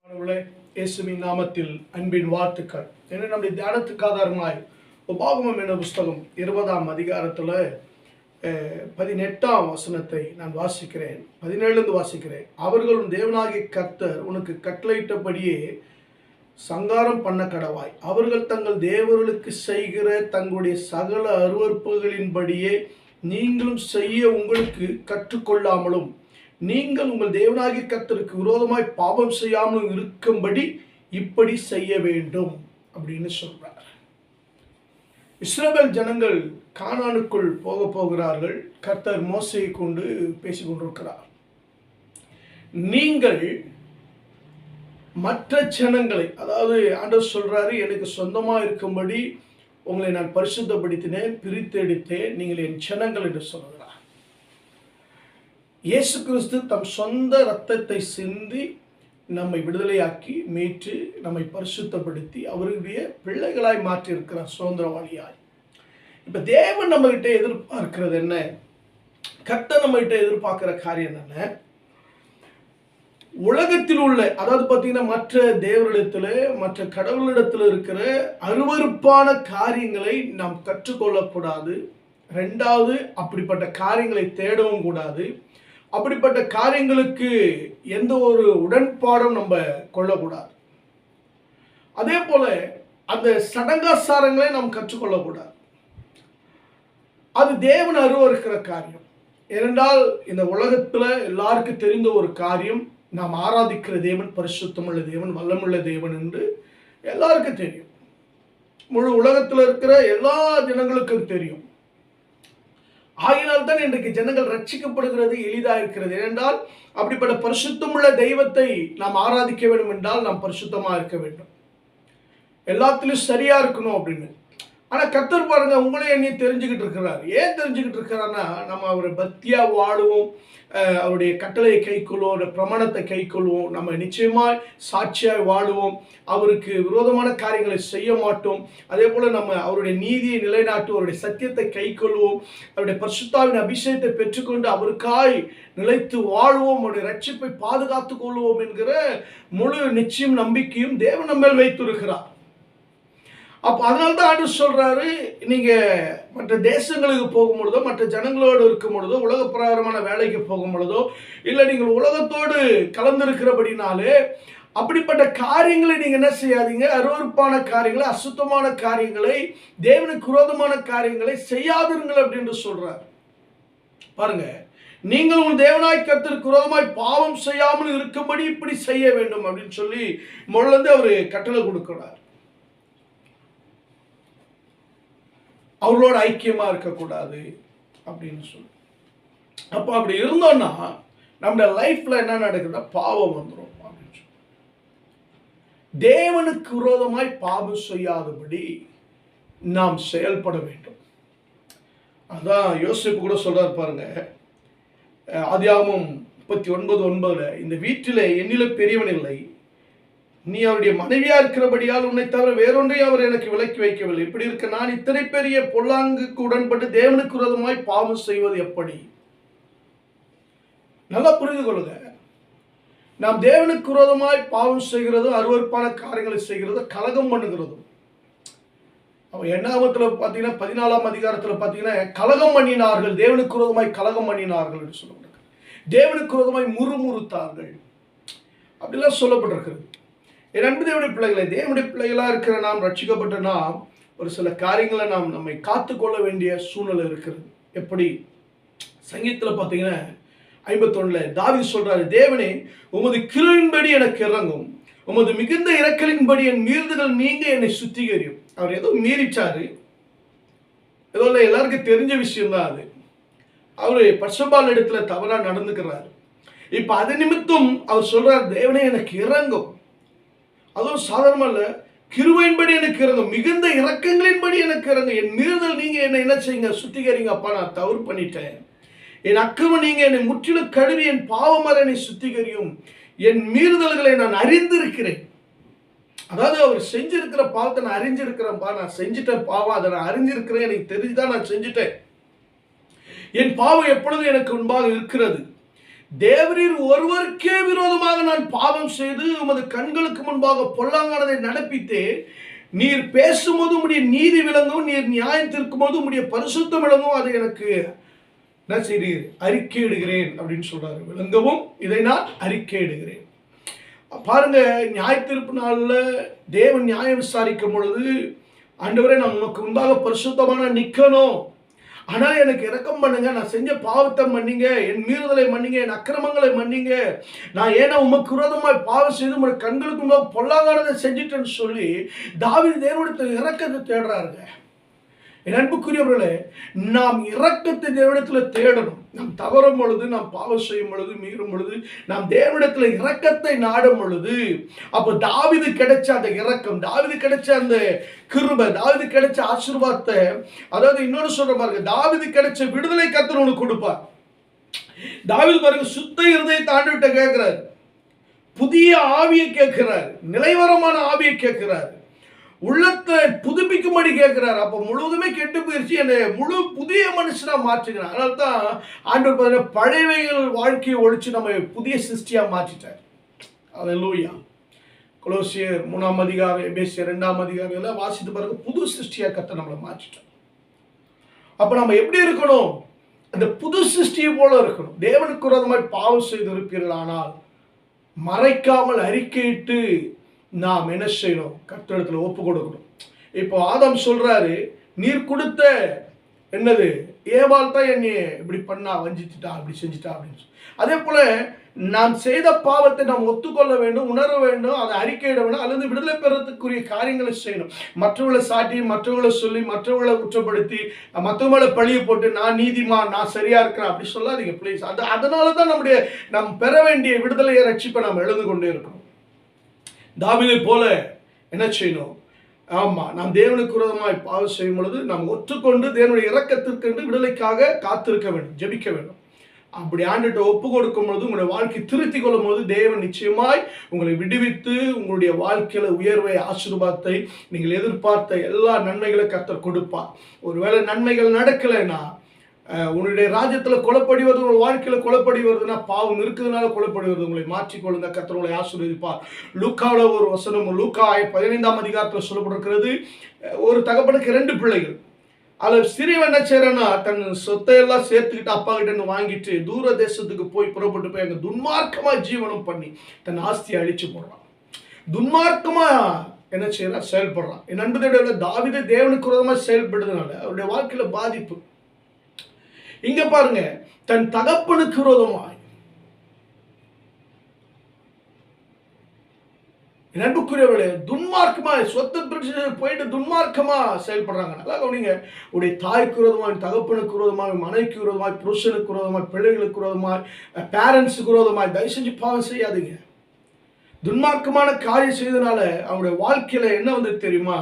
இயேசுவின் நாமத்தில் அன்பின் வாழ்த்துக்கள். என்ன நம்முடைய தியானத்துக்கு ஆதாரமாய் உபாகமம் என்ற புஸ்தகம் 20ஆம் அதிகாரத்தில் 18ஆம் வசனத்தை நான் வாசிக்கிறேன். 17 வாசிக்கிறேன். அவர்களும் தேவனாகிய கர்த்தர் உனக்கு கட்டளையிட்டபடியே சங்காரம் பண்ண கடவாய். அவர்கள் தங்கள் தேவர்களுக்கு செய்கிற தங்களுடைய சகல அருவருப்புகளின்படியே நீங்களும் செய்ய உங்களுக்கு கற்றுக்கொள்ளாமலும் நீங்கள் உங்கள் தேவனாகிய கர்த்தருக்கு விரோதமாய் பாவம் செய்யாமலும் இருக்கும்படி இப்படி செய்ய வேண்டும் அப்படின்னு சொல்றார். இஸ்ரவேல் ஜனங்கள் கானானுக்குள் போகிறார்கள். கர்த்தர் மோசேயை கொண்டு பேசிக் கொண்டிருக்கிறார். நீங்கள் மற்ற ஜனங்களை, அதாவது ஆண்டவர் சொல்றாரு, எனக்கு சொந்தமா இருக்கும்படி உங்களை நான் பரிசுத்தப்படுத்தினேன், பிரித்தெடுத்தேன், நீங்கள் என் ஜனங்கள் என்று சொல்கிறார். இயேசு கிறிஸ்து தம் சொந்த இரத்தத்தை சிந்தி நம்மை விடுதலையாக்கி மீட்டு நம்மை பரிசுத்தப்படுத்தி அவருடைய பிள்ளைகளாய் மாற்றி இருக்கிறார், சுதந்திரவாளியாய். இப்ப தேவன் நம்ம கிட்ட எதிர்பார்க்கிறது என்ன? கர்த்தர் நம்ம கிட்ட எதிர்பார்க்கிற காரியம் என்ன? உலகத்தில் உள்ள, அதாவது பார்த்தீங்கன்னா மற்ற தேவரிடத்துல மற்ற கடவுளிடத்தில் இருக்கிற அருவருப்பான காரியங்களை நாம் கற்றுக்கொள்ளக்கூடாது. ரெண்டாவது, அப்படிப்பட்ட காரியங்களை தேடவும் கூடாது. அப்படிப்பட்ட காரியங்களுக்கு எந்த ஒரு உடன்பாடும் நம்ம கொள்ளக்கூடாது. அதே போல அந்த சடங்காச்சாரங்களை நாம் கற்றுக்கொள்ளக்கூடாது. அது தேவன் அருவருக்கிற காரியம். ஏனென்றால் இந்த உலகத்துல எல்லாருக்கும் தெரிந்த ஒரு காரியம், நாம் ஆராதிக்கிற தேவன் பரிசுத்தமுள்ள தேவன், வல்லமுள்ள தேவன் என்று எல்லாருக்கும் தெரியும். முழு உலகத்தில் இருக்கிற எல்லா ஜனங்களுக்கும் தெரியும். ஆகினால் தான் இன்றைக்கு ஜனங்கள் ரட்சிக்கப்படுகிறது எளிதாக இருக்கிறது. ஏனென்றால் அப்படிப்பட்ட பரிசுத்தமுள்ள தெய்வத்தை நாம் ஆராதிக்க வேண்டும் என்றால் நாம் பரிசுத்தமா இருக்க வேண்டும், எல்லாத்திலும் சரியா இருக்கணும் அப்படின்னு. ஆனா கர்த்தர் பாருங்க, உங்களே என்னையும் தெரிஞ்சுக்கிட்டு இருக்கிறார். ஏன் தெரிஞ்சுக்கிட்டு இருக்கிறார்னா, நம்ம அவரை பக்தியா வாழுவோம், அவருடைய கட்டளையை கைக்கொள்வோம், அவருடைய பிரமாணத்தை கைக்கொள்வோம், நம்ம நிச்சயமாய் சாட்சியாய் வாழுவோம், அவருக்கு விரோதமான காரியங்களை செய்ய மாட்டோம். அதே போல நம்ம அவருடைய நீதியை நிலைநாட்டு அவருடைய சத்தியத்தை கைக்கொள்வோம், அவருடைய பரிசுத்தாவின் அபிஷேகத்தை பெற்றுக்கொண்டு அவருக்காய் நிலைத்து வாழ்வோம், அவருடைய ரட்சிப்பை பாதுகாத்துக் கொள்வோம் என்கிற முழு நிச்சயம் நம்பிக்கையும் தேவன் நம்ம மேல் வைத்திருக்கிறார். அப்போ அதனால தான் ஆண்டு சொல்றாரு, நீங்க மற்ற தேசங்களுக்கு போகும் பொழுதோ, மற்ற ஜனங்களோடு இருக்கும் பொழுதோ, உலக பிரகாரமான வேலைக்கு போகும் பொழுதோ, இல்லை நீங்கள் உலகத்தோடு கலந்திருக்கிறபடினாலே அப்படிப்பட்ட காரியங்களை நீங்க என்ன செய்யாதீங்க. அருவருப்பான காரியங்களை, அசுத்தமான காரியங்களை, தேவனுக்கு விரோதமான காரியங்களை செய்யாதிருங்கள் அப்படின்னு சொல்றார். பாருங்க, நீங்கள் உங்கள் தேவனாய் கர்த்தருக்கு விரோதமாய் பாவம் செய்யாமல் இருக்கும்படி இப்படி செய்ய வேண்டும் அப்படின்னு சொல்லி முதல்ல அவரு கட்டளை கொடுக்கிறார். அவர்களோட ஐக்கியமா இருக்கக்கூடாது அப்படின்னு சொல்லி. அப்போ அப்படி இருந்தோம்னா நம்முடைய லைஃப்ல என்ன நடக்குதுன்னா பாவம் வந்துடும் அப்படின்னு சொல்லி. தேவனுக்கு விரோதமாய் பாவம் செய்யாதபடி நாம் செயல்பட வேண்டும். அதான் யோசிப்பு கூட சொல்றாரு பாருங்க, ஆதியாகமம் 39:9, இந்த வீட்டிலே என்னில பெரியவன் இல்லை, நீ அவருடைய மனைவியா இருக்கிறபடியால் உன்னை தவிர வேறொன்றையும் அவர் எனக்கு விலக்கி வைக்கவில்லை. இப்படி இருக்க நான் இத்தனை பெரிய பொல்லாங்குக்கு உடன்பட்டு தேவனுக்கு விரோதமாய் பாவம் செய்வது எப்படி? நல்லா புரிந்து கொள்ளுங்க. நாம் தேவனுக்கு விரோதமாய் பாவம் செய்கிறதும் அருவருப்பான காரியங்களை செய்கிறதும் கலகம் பண்ணுகிறதும். அவன் 8ஆமத்துல பார்த்தீங்கன்னா 14ஆம் அதிகாரத்தில் பார்த்தீங்கன்னா கலகம் பண்ணினார்கள், தேவனுக்கு விரோதமாய் கலகம் பண்ணினார்கள் என்று சொல்லுவாங்க. தேவனுக்கு விரோதமாய் முறுமுறுத்தார்கள் அப்படிலாம் சொல்லப்பட்டிருக்கிறது. என் அன்பு தேவனுடைய பிள்ளைகளை, தேவனுடைய பிள்ளைகளாக இருக்கிற நாம், ரட்சிக்கப்பட்ட நாம், ஒரு சில காரியங்களை நாம் நம்மை காத்துக்கொள்ள வேண்டிய சூழ்நிலை இருக்கிறது. எப்படி? சங்கீதத்தில் பார்த்தீங்கன்னா 51 தாவீது சொல்றாரு, தேவனே உமது கிருபையின்படி எனக்கு இறங்கும், உமது மிகுந்த இரக்கலின்படி என் மீறுதல்கள் நீங்க என்னை சுத்திகரியும். அவர் ஏதோ மீறிச்சாரு, ஏதோ எல்லாருக்கும் தெரிஞ்ச விஷயம் தான் அது. அவரு பர்சபால் இடத்துல தவறா நடந்துக்கிறாரு. இப்ப அது நிமித்தம் அவர் சொல்றாரு, தேவனே எனக்கு இறங்கும். அதுவும் சாதாரணமா இல்ல, கிருபையின்படி எனக்கு இறங்கும், மிகுந்த இரக்கங்களின்படி எனக்கு இறங்கும், என் மீறுதல் நீங்க என்னை என்ன செய்யுங்க, சுத்திகரிங்க. அப்பா நான் தவறு பண்ணிட்டேன், என் அக்கிரமம் நீங்க என்னை முற்றிலும் கழுவி என் பாவமர என்னை சுத்திகரியும், என் மீறுதல்களை நான் அறிந்திருக்கிறேன். அதாவது அவர் செஞ்சிருக்கிற பாவத்தை நான் அறிஞ்சிருக்கிறேன்ப்பா, நான் செஞ்சுட்டேன் பாவம், அதை நான் அறிஞ்சிருக்கிறேன், எனக்கு தெரிஞ்சுதான் நான் செஞ்சுட்டேன். என் பாவம் எப்பொழுதும் எனக்கு முன்பாக இருக்கிறது. தேவரீர் ஒருவருக்கே விரோதமாக நான் பாவம் செய்து உமது கண்களுக்கு முன்பாக பொல்லாங்கானதை நடப்பித்தேன். நீர் பேசும்போது உம்முடைய நீதி விளங்கும், நீர் நியாயம் தீர்க்கும் போது உம்முடைய பரிசுத்தம் விளங்கும். அதை எனக்கு என்ன செய்கிறீர்? அறிக்கையிடுகிறேன் அப்படின்னு சொல்றாரு. விளங்கவும் இதை நான் அறிக்கையிடுகிறேன். பாருங்க, நியாய தீர்ப்பு நாளில் தேவன் நியாயம் விசாரிக்கும் பொழுது, ஆண்டவரே நான் உனக்கு முன்பாக பரிசுத்தமான நிற்கணும், ஆனால் எனக்கு இரக்கம் பண்ணுங்க, நான் செஞ்ச பாவத்தை மன்னிங்க, என் மீறுதலை மன்னிங்க, என் அக்கிரமங்களை மன்னிங்க, நான் ஏன்னா உமக்கு விரோதமாய் பாவம் செய்து உங்களுடைய கண்களுக்கு முன்பாக பொல்லாங்கானதை செஞ்சிட்டேன்னு சொல்லி தாவீது தேவனிடத்தில் இரக்கத்தை தேடுறாருங்க. என் அன்புக்குரியவர்களே, நாம் இரக்கத்தை தேவனிடத்தில் தேடணும். நாம் தவறும் பொழுது, நாம் பாவம் செய்யும் பொழுது, மீறும் பொழுது, நாம் தேவனிடத்தில் இரக்கத்தை நாடும் பொழுது, அப்போ தாவீது கிடைச்ச அந்த இரக்கம், தாவீது கிடைச்ச அந்த கிருபை, தாவீது கிடைச்ச ஆசீர்வாதத்தை, அதாவது இன்னொரு சொல்ற பாருங்க, தாவீது கிடைச்ச விடுதலை கர்த்தர் உனக்கு கொடுப்பார். தாவீது பாருங்க, சுத்த இருதயத்தை ஆண்டவர்கிட்ட கேட்கிறார், புதிய ஆவியை கேட்கிறார், நிலைவரமான ஆவியை கேட்கிறார், உள்ளத்தை புதுப்பிக்கும்படி கேட்கிறார். அப்போ முழுவதுமே கெட்டு போயிடுச்சு, என்னை முழு புதிய மனுஷனா மாற்றுகிறார். அதனால தான் ஆண்டவர் பார்த்தீங்கன்னா பழையவைகள் வாழ்க்கையை ஒழிச்சு நம்ம புதிய சிருஷ்டியா மாற்றிட்டார். அல்லேலூயா. கொலோசியர் 3ஆம் அதிகாரம், எபேசியர் 2ஆம் அதிகாரம் எல்லாம் வாசித்து பாருங்க, புது சிருஷ்டியா கர்த்தர் நம்மளை மாற்றிட்டார். அப்ப நம்ம எப்படி இருக்கணும்? அந்த புது சிருஷ்டியை போல இருக்கணும். தேவனுக்கு விரோதமாய் பாவம் செய்து இருப்பீர்களானால் மறைக்காமல் அறிக்கையிட்டு நாம் என்ன செய்யணும்? கர்த்தரிடத்தில் ஒப்பு கொடுக்கணும். இப்போ ஆதாம் சொல்றாரு, நீர் கொடுத்த என்னது ஏவாள் தான் என்னை இப்படி பண்ணா, வஞ்சிச்சுட்டா, அப்படி செஞ்சுட்டா அப்படின்னு. அதே போல நாம் செய்த பாவத்தை நாம் ஒத்துக்கொள்ள வேண்டும், உணர வேண்டும், அதை அறிக்கையிட வேண்டும், அல்லது விடுதலை பெறத்துக்குரிய காரியங்களை செய்யணும். மற்றவங்களை சாட்டி, மற்றவங்களை சொல்லி, மற்றவங்களை குற்றப்படுத்தி, மற்றவங்களை பழிய போட்டு நான் நீதிமான், நான் சரியா இருக்கிறேன் அப்படி சொல்லாதீங்க ப்ளீஸ். அதனால தான் நாம் பெற வேண்டிய விடுதலையை ரட்சிப்பை நாம் எழுந்து கொண்டே இருக்கணும். தாவீதை போல என்ன செய்யணும்? ஆமா, நாம் தேவனுக்கு விரோதமாய் பாவம் செய்யும் பொழுது நாம் ஒற்றுக்கொண்டு தேவனுடைய இரக்கத்திற்கு விடுதலைக்காக காத்திருக்க வேண்டும், ஜெபிக்க வேண்டும். அப்படி ஆண்டுகிட்ட ஒப்பு கொடுக்கும் பொழுது, உங்களுடைய வாழ்க்கை திருத்தி கொள்ளும் போது தேவன் நிச்சயமாய் உங்களை விடுவித்து உங்களுடைய வாழ்க்கையில உயர்வை, ஆசீர்வாதத்தை, நீங்கள் எதிர்பார்த்த எல்லா நன்மைகளை கர்த்தர் கொடுப்பார். ஒருவேளை நன்மைகள் நடக்கலைன்னா, உன்னுடைய ராஜ்யத்தில் கொலைப்படி வருது, உங்கள் வாழ்க்கையில் கொலைப்படி வருதுன்னா பாவம் இருக்குதுனால கொலைப்படி வருது. உங்களை மாற்றிக்கொள்ளுங்க, கர்த்தர் உங்களை ஆசீர்வதிப்பார். லூக்காவில் ஒரு வசனம், லூக்கா 15ஆம் அதிகாரத்தில் சொல்லப்பட்டிருக்கிறது, ஒரு தகப்பனுக்கு 2 பிள்ளைகள். அதில் சிறியவன் என்ன செய்யறான்னா, தன் சொத்தையெல்லாம் சேர்த்துக்கிட்டு அப்பா கிட்ட இருந்து வாங்கிட்டு தூர தேசத்துக்கு போய் புறப்பட்டு போய் அங்கே துன்மார்க்கமா ஜீவனம் பண்ணி தன் ஆஸ்தியை அழிச்சு போடுறான். துன்மார்க்கமா என்ன செய்யறான்? செயல்படுறான். என் நண்பர்களோட தாவீது தேவனுக்கு விரோதமாக செயல்படுறதுனால அவருடைய வாழ்க்கையில பாதிப்பு. இங்க பாருங்க, தன் தகப்பனுக்கு விரோதமாய், நண்புக்குரியவர்களே, துன்மார்க்கமா சொத்து பிரச்சனை போயிட்டு துன்மார்க்கமா செயல்படுறாங்க. நல்லா கவனிங்க, உடைய தாய்க்கு விரோதமாய், தகப்பனுக்கு விரோதமாய், மனைவிக்கு விரோதமாய், புருஷனுக்கு விரோதமாய், பிள்ளைகளுக்கு விரோதமாய், பேரண்ட்ஸுக்கு விரோதமாய் தயவு செஞ்சு பாவம் செய்யாதீங்க. துன்மார்க்கமான காரியம் செய்ததுனால அவங்களுடைய வாழ்க்கையில என்ன வந்து தெரியுமா?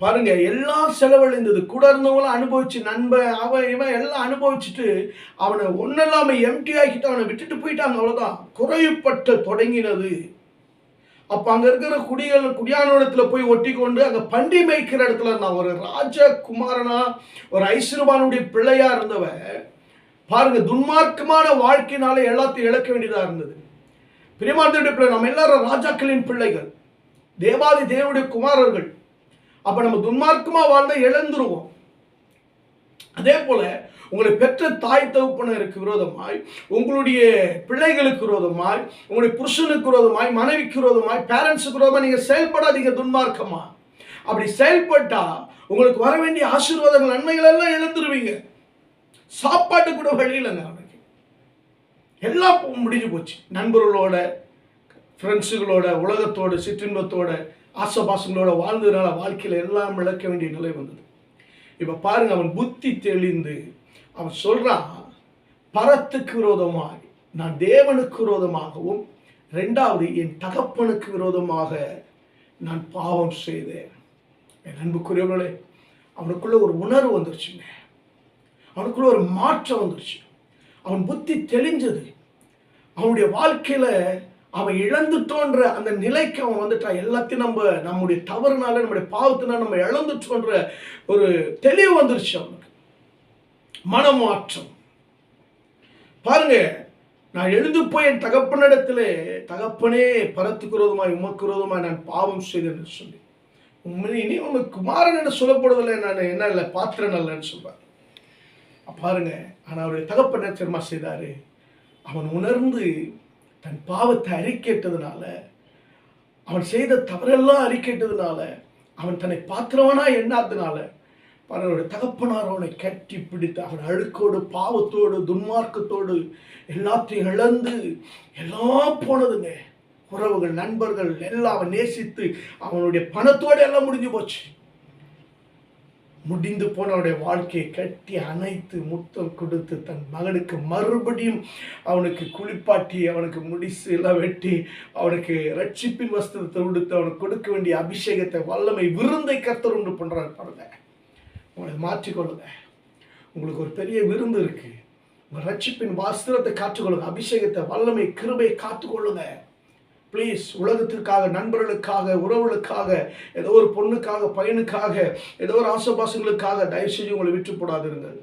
பாருங்க, எல்லாம் செலவழிந்தது. கூட இருந்தவங்களும் அனுபவிச்சு, நண்பன் அவன் இவன் எல்லாம் அனுபவிச்சுட்டு அவனை ஒன்னெல்லாம எம்டி ஆக்கிட்டு அவனை விட்டுட்டு போயிட்டாங்க. அவ்வளவுதான். குறைவுபட்ட தொடங்கினது. அப்ப அங்க இருக்கிற குடியானத்துல போய் ஒட்டி கொண்டு அங்க பண்டி மேய்க்கிற இடத்துல இருந்தான். ஒரு ராஜகுமாரனா, ஒரு ஐஸ்வர்யவானுடைய பிள்ளையா இருந்தவ பாருங்க, துன்மார்க்கமான வாழ்க்கையினால எல்லாத்தையும் இழக்க வேண்டியதா இருந்தது. பிரியமானவருடைய பிள்ளை, நம்ம எல்லாரும் ராஜாக்களின் பிள்ளைகள், தேவாதி தேவனுடைய குமாரர்கள். அப்ப நம்ம துன்மார்க்கமா வாழ்ந்த இழந்துருவோம். அதே போல உங்களை பெற்ற தாய் தகப்பனருக்கு விரோதமாய், உங்களுடைய பிள்ளைகளுக்கு விரோதமாய், உங்களுடைய புருஷனுக்கு விரோதமாய், மனைவிக்கு விரோதமாய், பேரண்ட்ஸுக்கு விரோதமாய் நீங்க செயல்படாதீங்க துன்மார்க்கமா. அப்படி செயல்பட்டா உங்களுக்கு வர வேண்டிய ஆசீர்வாதங்கள், நன்மைகள் எல்லாம் இழந்துருவீங்க. சாப்பாட்டு கூட வழி இல்லைங்க. அவனுக்கு எல்லாம் முடிஞ்சு போச்சு. நண்பர்களோட, ஃப்ரெண்ட்ஸுகளோட, உலகத்தோட, சிற்றின்பத்தோட, ஆசபாசங்களோட வாழ்ந்ததுனால வாழ்க்கையில் எல்லாம் இழக்க வேண்டிய நிலை வந்தது. இப்போ பாருங்க, அவன் புத்தி தெளிந்து அவன் சொல்றான், பரத்துக்கு விரோதமாய் நான் தேவனுக்கு விரோதமாகவும், 2வது என் தகப்பனுக்கு விரோதமாக நான் பாவம் செய்தேன். என் அன்புக்குரியவர்களே, அவனுக்குள்ள ஒரு உணர்வு வந்துருச்சுங்க. அவனுக்குள்ள ஒரு மாற்றம் வந்துருச்சு. அவன் புத்தி தெளிஞ்சது. அவனுடைய வாழ்க்கையில அவன் இழந்துட்டோன்ற அந்த நிலைக்கு அவன் வந்துட்டான். எல்லாத்தையும் நம்முடைய தவறுனால, நம்முடைய பாவத்தினால நம்ம இழந்துட்டோன்ற ஒரு தெளிவு வந்துருச்சு அவனுக்கு. மனமாற்றம் பாருங்க. நான் எழுந்து போய் என் தகப்பனிடத்திலே, தகப்பனே பரத்துக்கு விரோதமாய் உமக்கு விரோதமாய் நான் பாவம் செய்தேன் என்று சொல்லி, இனி உனக்கு குமாரன் என்று சொல்லப்படுவதில்லை, நான் என்ன இல்லை பாத்திரன் அல்லன்னு சொல்றார். பாருங்க. ஆனா அவருடைய தகப்பன் என்ன தெரியுமா செய்தாரு? அவன் உணர்ந்து தன் பாவத்தை அறிக்கையிட்டதுனால, அவன் செய்த தவறெல்லாம் அறிக்கையிட்டதுனால, அவன் தன்னை பாத்திரவனா எண்ணாததுனால, அவனுடைய தகப்பனார் அவனை கட்டி பிடித்து அவன் அழுக்கோடு பாவத்தோடு துன்மார்க்கத்தோடு எல்லாத்தையும் இழந்து எல்லாம் போனதுங்க. உறவுகள், நண்பர்கள் எல்லாம் அவன் நேசித்து அவனுடைய பணத்தோடு எல்லாம் முடிஞ்சு போச்சு. முடிந்து போனவனுடைய வாழ்க்கையை கட்டி அணைத்து முத்தம் கொடுத்து தன் மகனுக்கு மறுபடியும் அவனுக்கு குளிப்பாட்டி அவனுக்கு முடிச்சு எல்லாம் வெட்டி அவனுக்கு ரட்சிப்பின் வஸ்திரத்தை உடுத்து அவனுக்கு கொடுக்க வேண்டிய அபிஷேகத்தை, வல்லமை, விருந்தை கர்த்தர் உண்டு பண்றாரு. பாருங்க, உங்களை மாற்றிக்கொள்ளுங்க. உங்களுக்கு ஒரு பெரிய விருந்து இருக்கு. உங்கள் ரட்சிப்பின் வஸ்திரத்தை காத்துக்கொள்ளுங்க, அபிஷேகத்தை, வல்லமை, கிருபை காத்துக்கொள்ளுங்க. ப்ளீஸ், உலகத்திற்காக, நண்பர்களுக்காக, உறவுகளுக்காக, ஏதோ ஒரு பொண்ணுக்காக, பையனுக்காக, ஏதோ ஒரு ஆசபாசங்களுக்காக தயவுசெய்து உங்களை விட்டு போடாதிருங்கள்.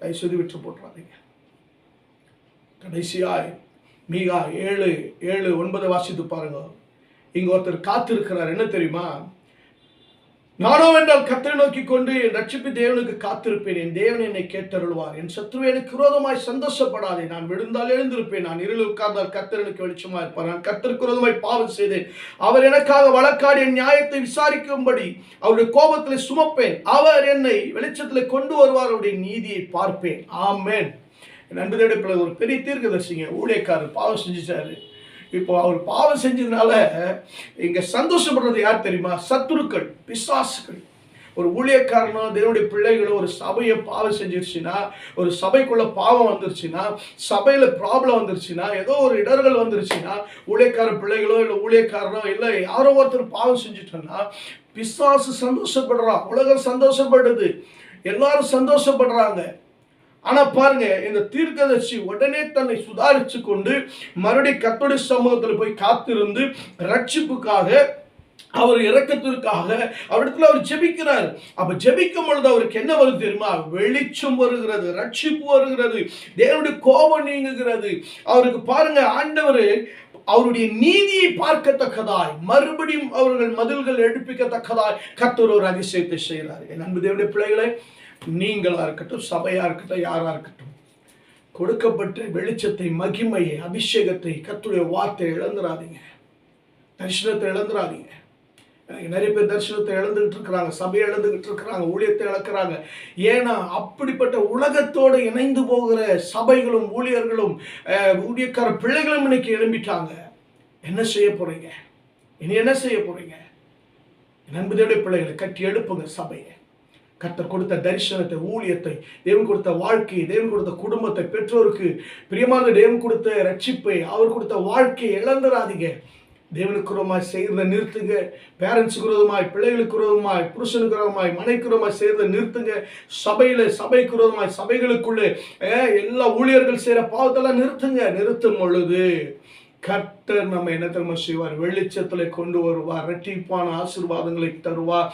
தயவுசெய்து விட்டு போட்டுறாதீங்க. கடைசியாய் மீகா 7:7-9 வாசித்து பாருங்க. இங்க ஒருத்தர் காத்திருக்கிறார். என்ன தெரியுமா? நானோ என்றால் கர்த்தரை நோக்கி கொண்டு என் ரட்சிப்பு தேவனுக்கு காத்திருப்பேன். என் தேவன் என்னை கேட்டருள்வார். என் சத்ருவே எனக்கு விரோதமாய் சந்தோஷப்படாதே. நான் விழுந்தால் எழுந்திருப்பேன். நான் இருளில் உட்கார்ந்தால் கர்த்தர் எனக்கு வெளிச்சமா இருப்பார். நான் கர்த்தருக்கு விரோதமாய் பாவம் செய்தேன். அவர் எனக்காக வழக்காடி என் நியாயத்தை விசாரிக்கும்படி அவருடைய கோபத்தில் சுமப்பேன். அவர் என்னை வெளிச்சத்தில் கொண்டு வருவார். அவருடைய நீதியை பார்ப்பேன். ஆமென். என் அன்பு தேவனுடைய பிள்ளை, ஒரு பெரிய தீர்க்கதரிசிங்க, ஊழியக்காரர் பாவம் செஞ்சுட்டாரு. இப்போ அவர் பாவம் செஞ்சதுனால இங்க சந்தோஷப்படுறது யார் தெரியுமா? சத்துருக்கள், பிசாசுகள். ஒரு ஊழியக்காரனோ தேவனுடைய பிள்ளைகளோ ஒரு சபையை பாவம் செஞ்சிருச்சுன்னா, ஒரு சபைக்குள்ள பாவம் வந்துருச்சுன்னா, சபையில ப்ராப்ளம் வந்துருச்சுன்னா, ஏதோ ஒரு இடர்கள் வந்துருச்சுன்னா, ஊழியக்கார பிள்ளைகளோ இல்லை ஊழியக்காரனோ இல்லை யாரோ ஒருத்தர் பாவம் செஞ்சுட்டோன்னா பிசாசு சந்தோஷப்படுறான், உலகம் சந்தோஷப்படுது, எல்லாரும் சந்தோஷப்படுறாங்க. ஆனா பாருங்க, இந்த தீர்க்கதரிசி உடனே தன்னை சுதாரிச்சு கொண்டு மறுபடியும் கர்த்தருடைய சமூகத்தில் போய் காத்திருந்து ரட்சிப்புக்காக, அவர் இரக்கத்திற்காக அவரிடத்துல அவர் ஜெபிக்கிறார். அப்ப ஜெபிக்கும் பொழுது அவருக்கு என்ன வருது தெரியுமா? வெளிச்சம் வருகிறது, ரட்சிப்பு வருகிறது, தேவனுடைய கோபம் நீங்குகிறது. அவருக்கு பாருங்க, ஆண்டவர் அவருடைய நீதியை பார்க்கத்தக்கதாய், மறுபடியும் அவர்கள் மதில்கள் எடுப்பிக்கத்தக்கதாய் கர்த்தர் ஒரு அதிசயத்தை செய்கிறார். என் அன்பு தேவனுடைய பிள்ளைகளை, நீங்களா இருக்கட்டும், சபையா இருக்கட்டும், யாரா இருக்கட்டும், கொடுக்கப்பட்ட வெளிச்சத்தை, மகிமையை, அபிஷேகத்தை, கர்த்தருடைய வார்த்தை இழந்துடாதீங்க. தரிசனத்தை இழந்துடாதீங்க. நிறைய பேர் தரிசனத்தை இழந்துகிட்டு இருக்கிறாங்க, சபையை இழந்துகிட்டு இருக்கிறாங்க, ஊழியத்தை இழக்கிறாங்க. ஏன்னா அப்படிப்பட்ட உலகத்தோடு இணைந்து போகிற சபைகளும் ஊழியர்களும் ஊழியக்கார பிள்ளைகளும் இன்னைக்கு எழும்பிட்டாங்க. என்ன செய்ய போறீங்க? இனி என்ன செய்ய போறீங்க? நண்பர்களுடைய பிள்ளைகளை கட்டி எழுப்புங்க. சபையை, கர்த்தர் கொடுத்த தரிசனத்தை, ஊழியத்தை, தேவன் கொடுத்த வாழ்க்கையை, தேவன் கொடுத்த குடும்பத்தை, பெற்றோருக்கு பிரியமான தேவன் கொடுத்த ரட்சிப்பை, அவர் கொடுத்த வாழ்க்கையை இழந்துடாதீங்க. தேவனுக்கு விரோதமாய் செய்கிறத நிறுத்துங்க. பேரண்ட்ஸுக்கு விரோதமாய், பிள்ளைகளுக்கு விரோதமாய், புருஷனுக்கு விரோதமாய், மனைவிக்கு விரோதமாய் செய்கிறத நிறுத்துங்க. சபைக்கு விரோதமாய், சபைகளுக்குள்ளே எல்லா ஊழியர்கள் செய்கிற பாவத்தெல்லாம் நிறுத்துங்க. நிறுத்தும் பொழுது கர்த்தர் நம்ம என்ன தெரியுமா செய்வார்? வெளிச்சத்தில் கொண்டு வருவார், இரட்டிப்பான ஆசீர்வாதங்களை தருவார்.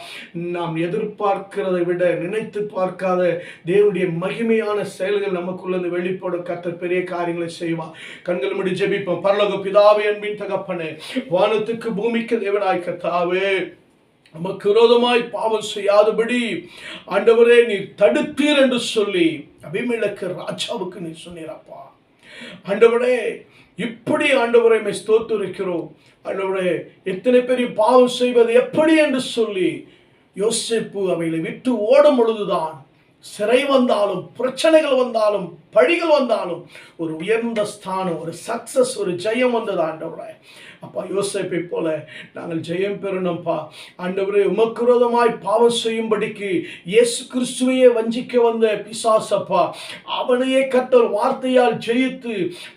நாம் எதிர்பார்க்கிறதை விட நினைத்து பார்க்காத தேவனுடைய மகிமையான செயல்கள் நமக்குள்ள வெளிப்படும். கர்த்தர் பெரிய காரியங்களை செய்வார். கண்கள் மூடி ஜெபிப்போம். பரலோக பிதாவே, அன்பின் தகப்பனே, வானத்துக்கு பூமிக்கு தேவனாய் கர்த்தாவே, நமக்கு விரோதமாய் பாவம் செய்யாதபடி ஆண்டவரே நீர் தடுத்தீர் என்று சொல்லி அபிமெலேக்கு ராஜாவுக்கு நீர் சொன்னீரப்பா. ஆண்டவரே, இப்படி ஆண்டவரை ஸ்தோத்திரிக்கிறோம். ஆண்டவரே, எத்தனை பெரிய பாவம் செய்வது எப்படி என்று சொல்லி யோசேப்பு அவைகளை விட்டு ஓடும் பொழுதுதான் சிறை வந்தாலும், பிரச்சனைகள் வந்தாலும், பழிகள் வந்தாலும் ஒரு உயர்ந்த ஸ்தானம், ஒரு சக்சஸ், ஒரு ஜெயம் வந்தது. ஆண்டவரே அப்பா, யோசேப்பை போல நாங்கள் ஜெயம் பெறணும்ப்பா. ஆண்டவரே, உமக்கு விரோதமாய் பாவம் செய்யும்படிக்கு இயேசு கிறிஸ்துவையே வஞ்சிக்க வந்த பிசாசப்பா, அவனையே கர்த்தர் வார்த்தையால் ஜெயித்து,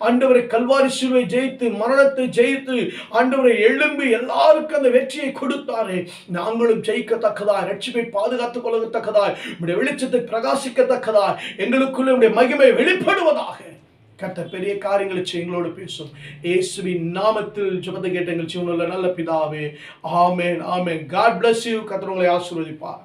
ஆண்டவரை கல்வாரி சிலுவை ஜெயித்து, மரணத்தை ஜெயித்து, ஆண்டவரை எழும்பி எல்லாருக்கும் அந்த வெற்றியை கொடுத்தாரே, நாங்களும் ஜெயிக்கத்தக்கதாய், ரட்சிப்பை பாதுகாத்துக் கொள்ளத்தக்கதாய், உடைய வெளிச்சத்தை பிரகாசிக்கத்தக்கதாய், எங்களுக்குள்ள உடைய மகிமை வெளிப்படுவதாக கர்த்தர் பெரிய காரியங்களை எங்களோடு பேசும். இயேசுவின் நாமத்தில் ஜெபத்தை கேட்ட எங்கள் ஜீவனுள்ள நல்ல பிதாவே, ஆமென், ஆமென். God bless you. கர்த்தர் உங்களை ஆசீர்வதிப்பார்.